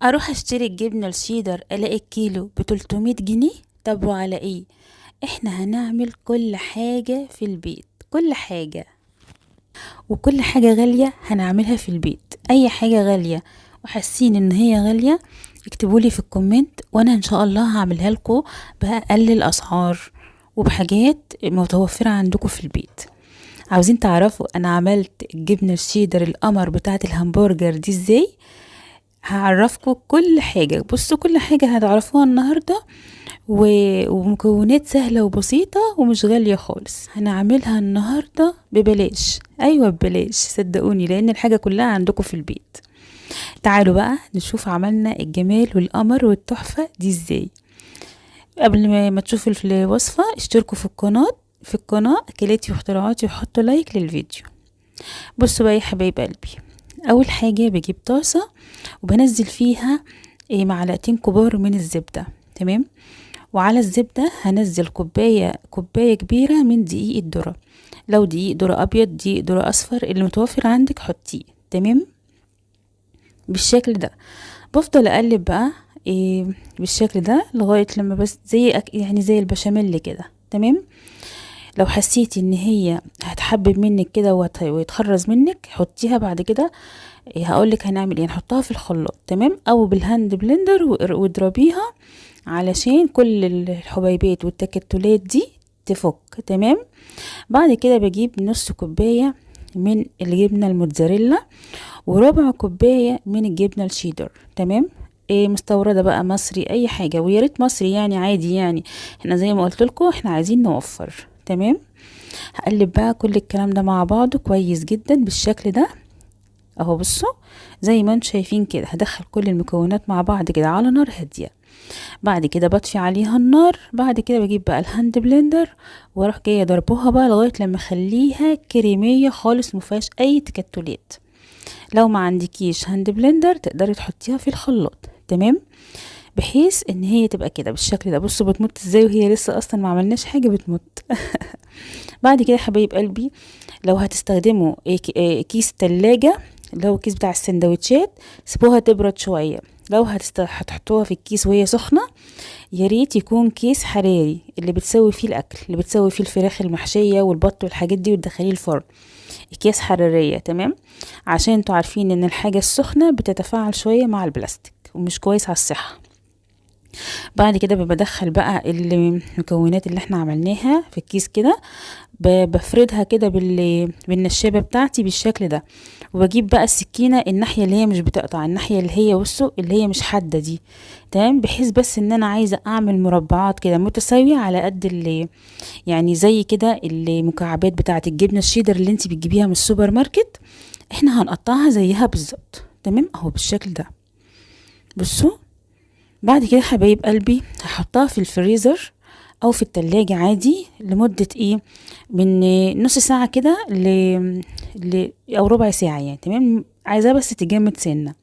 اروح اشتري الجبنة الشيدر الاقي الكيلو ب300 جنيه. طب وعلى ايه؟ احنا هنعمل كل حاجة في البيت، كل حاجة، وكل حاجة غالية هنعملها في البيت. اي حاجة غالية وحاسين ان هي غالية اكتبولي في الكومنت، وانا ان شاء الله هعملها لكم بأقل الاسعار وبحاجات متوفرة عندكم في البيت. عاوزين تعرفوا انا عملت الجبنة الشيدر القمر بتاعة الهمبرجر دي ازاي؟ هعرفكم كل حاجة. بصوا كل حاجة هتعرفوها النهاردة ومكونات سهلة وبسيطة ومش غالية خالص. هنعملها النهاردة ببلاش، ايوه ببلاش صدقوني، لان الحاجة كلها عندكم في البيت. تعالوا بقى نشوف عملنا الجمال والقمر والتحفة دي ازاي. قبل ما تشوفوا الوصفة اشتركوا في القناة اكلاتي واختراعاتي وحطوا لايك للفيديو. بصوا بقى يا حبايب قلبي، اول حاجة بجيب طاسة وبنزل فيها معلقتين كبار من الزبدة. تمام. وعلى الزبدة هنزل كوباية كبيرة من دقيق الذرة. لو دقيق ذرة ابيض، دقيق ذرة اصفر، اللي متوفر عندك حطيه. تمام. بالشكل ده بفضل اقلب بقى بالشكل ده لغاية لما بس يعني زي البشاميل كده. تمام. لو حسيتي ان هي هتحبب منك كده ويتخرز منك حطيها بعد كده. هقولك هنعمل ايه، نحطها في الخلاط. تمام. او بالهاند بلندر واضربيها علشان كل الحبيبات والتكتلات دي تفك. تمام. بعد كده بجيب نص كوباية من الجبنة الموتزاريلا وربع كوباية من الجبنة الشيدر. تمام. مستوردة بقى، مصري، اي حاجة، ويا ريت مصري يعني عادي، يعني احنا زي ما قلت لكم احنا عايزين نوفر. تمام. هقلب بقى كل الكلام ده مع بعضه كويس جدا بالشكل ده اهو. بصوا زي ما انتم شايفين كده، هدخل كل المكونات مع بعض كده على نار هاديه. بعد كده بطفي عليها النار. بعد كده بجيب بقى الهاند بلندر واروح جايه ضربوها بقى لغايه لما اخليها كريميه خالص مفيهاش اي تكتلات. لو ما عندكيش هاند بلندر تقدري تحطيها في الخلاط. تمام. بحيث ان هي تبقى كده بالشكل ده. بصوا بتمط ازاي وهي لسه اصلا ما عملناش حاجه، بتمط. بعد كده حبايب قلبي، لو هتستخدموا كيس تلاجة، اللي هو الكيس بتاع السندوتشات، سيبوها تبرد شوية. لو هتحطوها في الكيس وهي سخنة، يا ريت يكون كيس حراري، اللي بتسوي فيه الاكل، اللي بتسوي فيه الفراخ المحشية والبط والحاجات دي وتدخليه الفرن. اكياس حرارية. تمام. عشان انتوا عارفين ان الحاجة السخنة بتتفاعل شوية مع البلاستيك ومش كويس على الصحة. بعد كده بدخل بقى المكونات اللي احنا عملناها في الكيس كده، بفردها كده بالنشابة بتاعتي بالشكل ده. وبجيب بقى السكينة الناحية اللي هي مش بتقطع، الناحية اللي هي بصوا اللي هي مش حادة دي. تمام. بحيث بس ان انا عايزة اعمل مربعات كده متساوية على قد اللي يعني زي كده المكعبات بتاعة الجبنة الشيدر اللي انت بتجيبيها من السوبر ماركت، احنا هنقطعها زيها بالظبط. تمام اهو بالشكل ده. بصوا بعد كده حبايب قلبي هحطها في الفريزر او في التلاجة عادي لمدة من نص ساعة كده او ربع ساعة يعني. تمام. عايزاها بس تجمد سنة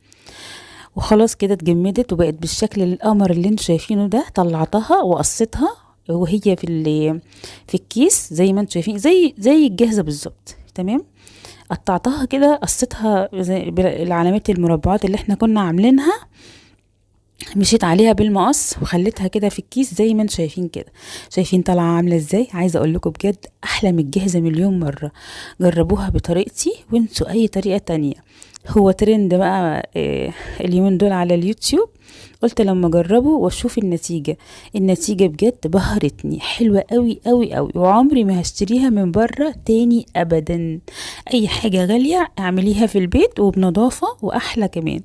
وخلاص كده اتجمدت وبقت بالشكل القمر اللي انتوا شايفينه ده. طلعتها وقصيتها وهي في الكيس زي ما انتوا شايفين، زي الجاهزة بالظبط. تمام. قطعتها كده، قصيتها زي العلامات المربعات اللي احنا كنا عاملينها، مشيت عليها بالمقص وخليتها كده في الكيس زي ما انتم شايفين كده. شايفين طالعه عامله ازاي؟ عايزه اقول لكم بجد احلى من الجاهزه مليون مره. جربوها بطريقتي وانسوا اي طريقه تانية. هو ترند بقى اليومين دول على اليوتيوب. قلت لما اجربه واشوف النتيجه بجد بهرتني، حلوه قوي قوي قوي، وعمري ما هشتريها من بره تاني ابدا. اي حاجه غاليه اعمليها في البيت وبنظافه واحلى كمان.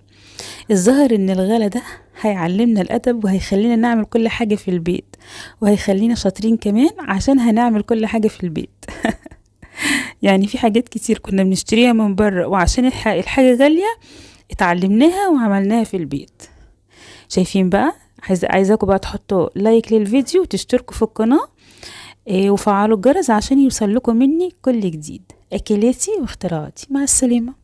الظاهر ان الغلا ده هيعلمنا الادب وهيخلينا نعمل كل حاجة في البيت، وهيخلينا شاطرين كمان عشان هنعمل كل حاجة في البيت. يعني في حاجات كتير كنا بنشتريها من بره، وعشان الحاجة غالية اتعلمناها وعملناها في البيت. شايفين بقى؟ عايزاكم بقى تحطوا لايك للفيديو وتشتركوا في القناة وفعلوا الجرس عشان يوصل لكم مني كل جديد. اكلاتي واختراعاتي. مع السلامة.